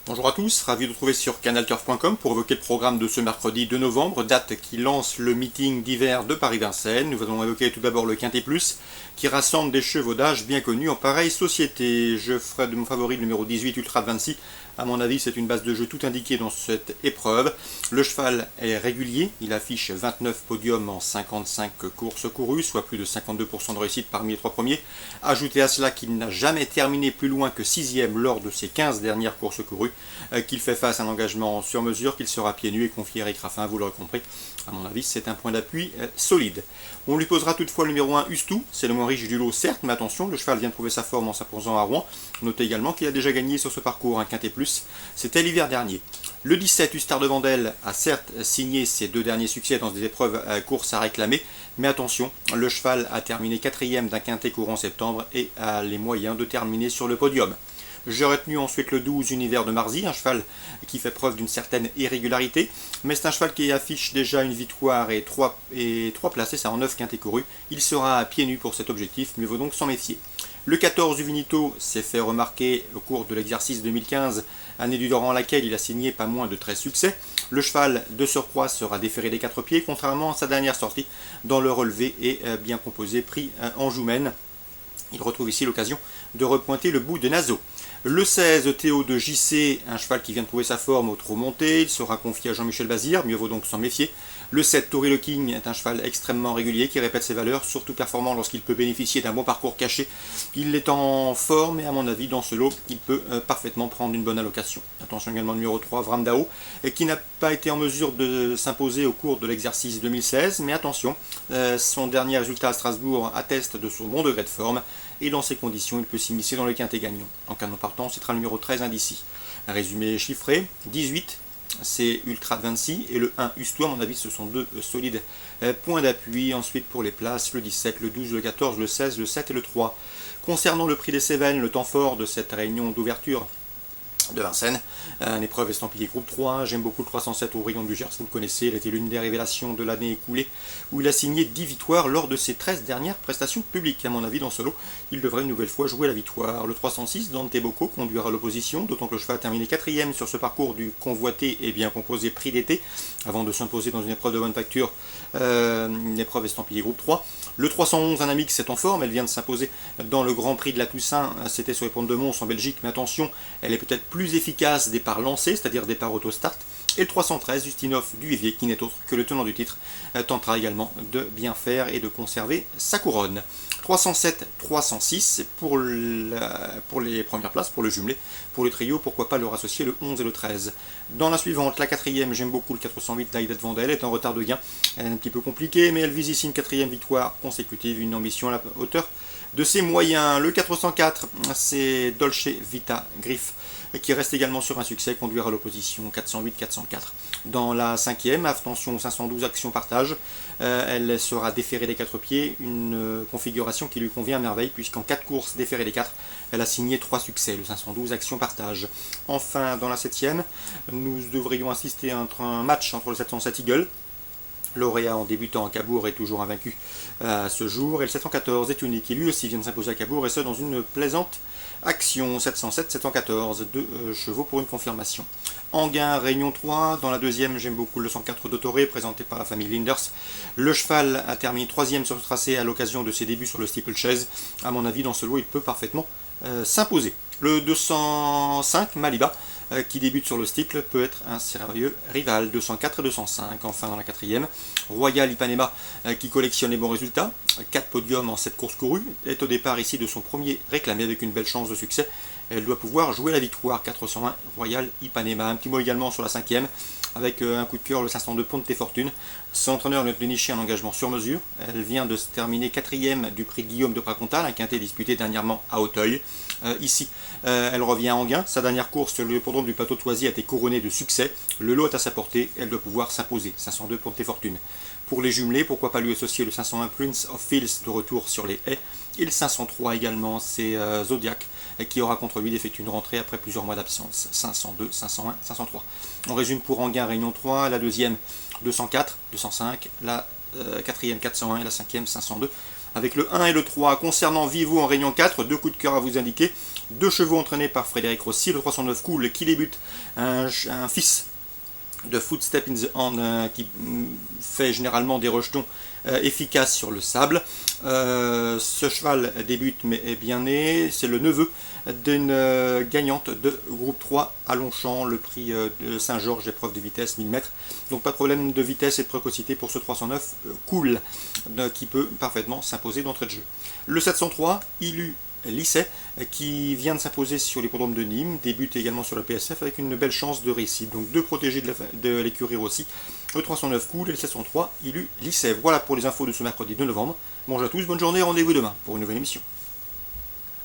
Bonjour à tous, ravi de vous retrouver sur canalturf.com pour évoquer le programme de ce mercredi 2 novembre, date qui lance le meeting d'hiver de Paris-Vincennes. Nous allons évoquer tout d'abord le Quintet Plus, qui rassemble des chevaux d'âge bien connus en pareille société. Je ferai de mon favori le numéro 18 Ultra Advancy. À mon avis, c'est une base de jeu tout indiquée dans cette épreuve. Le cheval est régulier, il affiche 29 podiums en 55 courses courues, soit plus de 52% de réussite parmi les trois premiers. Ajoutez à cela qu'il n'a jamais terminé plus loin que 6e lors de ses 15 dernières courses courues, qu'il fait face à un engagement sur mesure, qu'il sera pieds nus et confié à Eric Raffin, vous l'aurez compris. À mon avis, c'est un point d'appui solide. On lui posera toutefois le numéro 1 Ustou, c'est le moins riche du lot certes, mais attention, le cheval vient de prouver sa forme en s'imposant à Rouen. Notez également qu'il a déjà gagné sur ce parcours un Quintet Plus, c'était l'hiver dernier. Le 17 Ustar de Vandel a certes signé ses deux derniers succès dans des épreuves courses à réclamer, mais attention, le cheval a terminé 4e d'un Quintet courant septembre et a les moyens de terminer sur le podium. J'ai retenu ensuite le 12 Univers de Marzy, un cheval qui fait preuve d'une certaine irrégularité, mais c'est un cheval qui affiche déjà une victoire et 3 places, et ça en 9 quintés courus. Il sera à pieds nus pour cet objectif, mieux vaut donc s'en méfier. Le 14 Uvinito s'est fait remarquer au cours de l'exercice 2015, année durant laquelle il a signé pas moins de 13 succès. Le cheval de surcroît sera déféré des 4 pieds, contrairement à sa dernière sortie dans le relevé et bien composé pris en Joumène. Il retrouve ici l'occasion de repointer le bout de Nazo. Le 16, Théo de JC, un cheval qui vient de prouver sa forme au trot monté, il sera confié à Jean-Michel Bazir, mieux vaut donc s'en méfier. Le 7, Tori le King, est un cheval extrêmement régulier qui répète ses valeurs, surtout performant lorsqu'il peut bénéficier d'un bon parcours caché. Il est en forme et à mon avis, dans ce lot, il peut parfaitement prendre une bonne allocation. Attention également au numéro 3, Vramdao, qui n'a pas été en mesure de s'imposer au cours de l'exercice 2016, mais attention, son dernier résultat à Strasbourg atteste de son bon degré de forme, et dans ces conditions, il peut s'immiscer dans le quintet gagnant. En cas de partant, ce sera le numéro 13 indici. Un résumé chiffré, 18, c'est Ultra Advancy, et le 1 Ustou, à mon avis, ce sont deux solides points d'appui. Ensuite, pour les places, le 17, le 12, le 14, le 16, le 7 et le 3. Concernant le prix des Cévennes, le temps fort de cette réunion d'ouverture de Vincennes, une épreuve estampillée groupe 3, j'aime beaucoup le 307 au Rayon du Gers, vous le connaissez, il était l'une des révélations de l'année écoulée, où il a signé 10 victoires lors de ses 13 dernières prestations publiques. À mon avis, dans ce lot, il devrait une nouvelle fois jouer la victoire. Le 306, Dante Bocco, conduira l'opposition, d'autant que le cheval a terminé 4e sur ce parcours du convoité et bien composé prix d'été, avant de s'imposer dans une épreuve de bonne facture, une épreuve estampillée groupe 3. Le 311, Anamix, est en forme, elle vient de s'imposer dans le Grand Prix de la Toussaint, c'était sur les pentes de Mons en Belgique, mais attention, elle est peut-être plus efficace départ lancé, c'est-à-dire départ auto-start. Et le 313, Justinov du Vivier, qui n'est autre que le tenant du titre, tentera également de bien faire et de conserver sa couronne. 307, 306 pour les premières places, pour le jumelé. Pour le trio, pourquoi pas leur associer le 11 et le 13. Dans la suivante, la 4e, j'aime beaucoup le 408 d'Aïdette Vandel, est en retard de gain. Elle est un petit peu compliquée, mais elle vise ici une 4e victoire consécutive, une ambition à la hauteur de ses moyens. Le 404, c'est Dolce Vita Griff, qui reste également sur un succès, conduira l'opposition 408-404. Dans la 5e, attention 512 Action Partage, elle sera déférée des 4 pieds, une configuration qui lui convient à merveille, puisqu'en 4 courses déférée des 4, elle a signé 3 succès, le 512 Action Partage. Enfin, dans la 7e, nous devrions assister à un match entre le 707 Eagle, lauréat en débutant à Cabourg est toujours invaincu à ce jour. Et le 714 est unique, qui lui aussi vient de s'imposer à Cabourg, et ce dans une plaisante action. 707, 714, 2 chevaux pour une confirmation. Anguin, Réunion 3. Dans la 2e, j'aime beaucoup le 104 d'Autoré, présenté par la famille Linders. Le cheval a terminé 3e sur ce tracé à l'occasion de ses débuts sur le steeplechase. À mon avis, dans ce lot, il peut parfaitement s'imposer. Le 205, Maliba, qui débute sur le steeple, peut être un sérieux rival. 204 et 205. Enfin, dans la 4e, Royal Ipanema, qui collectionne les bons résultats, 4 podiums en 7 courses courues, est au départ ici de son premier réclamé avec une belle chance de succès. Elle doit pouvoir jouer la victoire. 401 Royal Ipanema. Un petit mot également sur la 5e, avec un coup de cœur, le 502 Ponte Fortune. Son entraîneur vient de dénicher un engagement sur mesure. Elle vient de se terminer 4e du prix de Guillaume de Pracontal, un quintet disputé dernièrement à Auteuil. Ici, elle revient à Anguin. Sa dernière course sur le hippodrome du plateau de Toisy a été couronnée de succès. Le lot est à sa portée, elle doit pouvoir s'imposer. 502 Ponte Fortune. Pour les jumelés, pourquoi pas lui associer le 501 Prince of Fields de retour sur les haies. Et le 503 également, c'est Zodiac, qui aura contre lui d'effectuer une rentrée après plusieurs mois d'absence. 502, 501, 503. On résume pour Anguin, Réunion 3, la 2e 204, 205, la 4e 401 et la 5e 502. avec le 1 et le 3. Concernant Vivo en Réunion 4, 2 coups de cœur à vous indiquer. 2 chevaux entraînés par Frédéric Rossi, le 309 Cool qui débute, un fils de Footstep in the Hand qui fait généralement des rejetons efficaces sur le sable. Ce cheval débute mais est bien né, c'est le neveu d'une gagnante de groupe 3 à Longchamp, le prix de Saint-Georges, épreuve de vitesse 1000 mètres. Donc pas de problème de vitesse et de précocité pour ce 309 Cool qui peut parfaitement s'imposer d'entrée de jeu. Le 703, Ilu Lisset, qui vient de s'imposer sur l'hippodrome de Nîmes, débute également sur le PSF avec une belle chance de réussite. Donc deux protégés de l'écurie aussi, le 309 Cool et le 703 Ilu Lisset. Voilà pour les infos de ce mercredi 2 novembre. Bonjour à tous, bonne journée, rendez-vous demain pour une nouvelle émission.